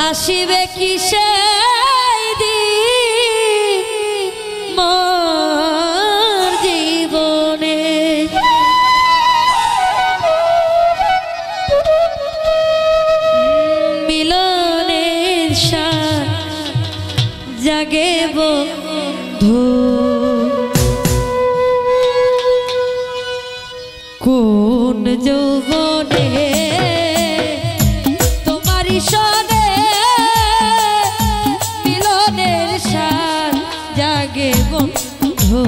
আসিবে কিসে মোর জীবনে মিলনের সাথ জাগে বন্ধু কোন যৌবনে তোমারই সনে মিলনের সাথ জাগে বন্ধু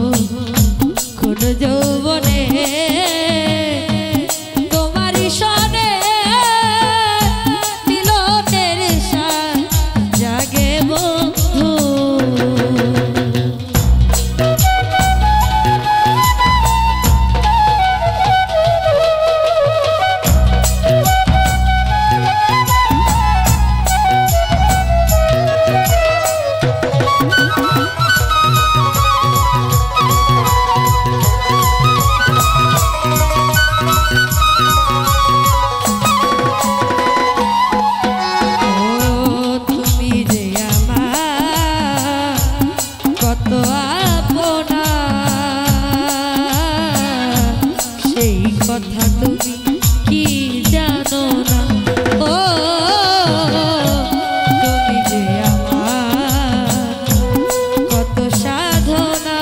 কোন যৌবনে তোমারই সনে মিলনের সাথ জাগে বন্ধু কথা তুমি কি জানো না ও তুমি যে আমার কত সাধনা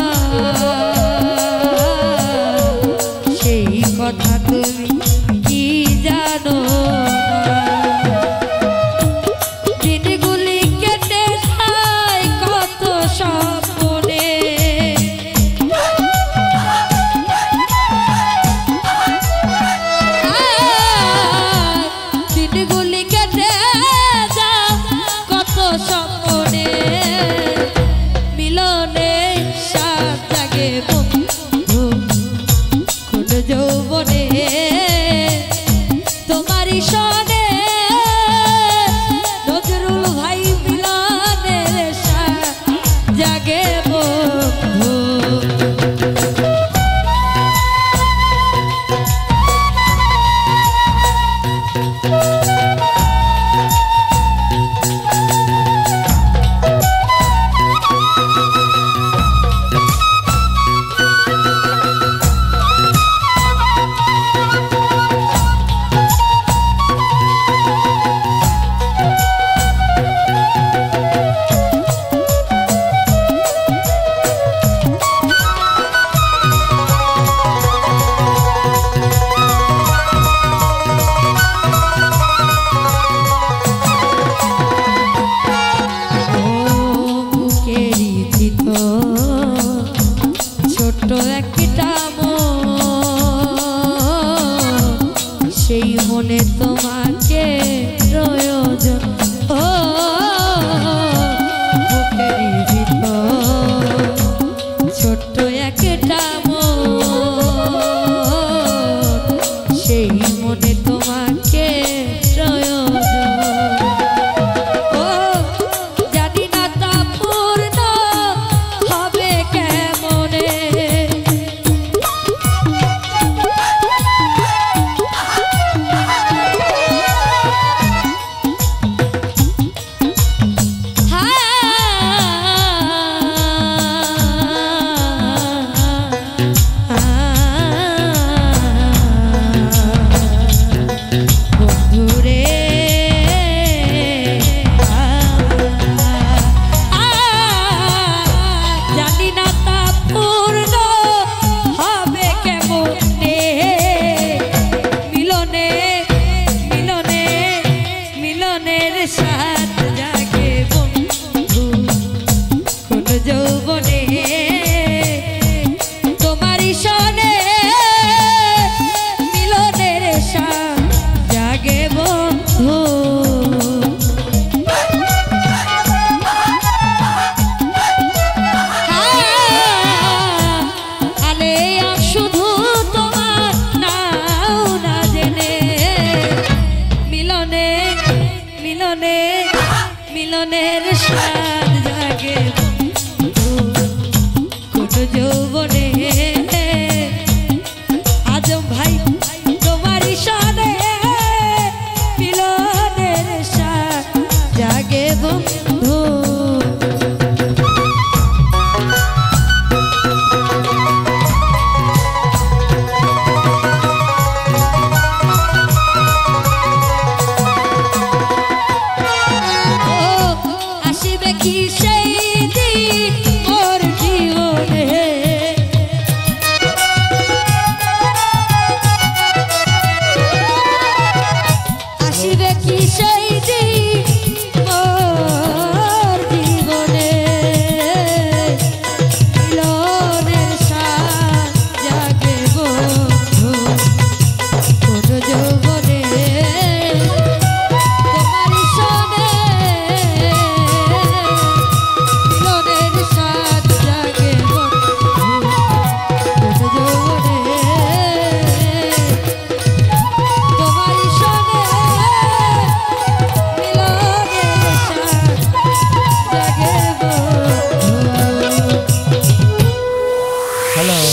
সেই কথা তুমি কি জানো না দিনগুলি কেটে যায় কত স্বপ্নে স্বপ্নে মিলনে সাথ জাগে বন্ধু কোন যৌবনে তোমারই সনে নজরুল ভাই মিলনের সাথ জাগে বন্ধু ছোট একটা মন সেই মনে তোমার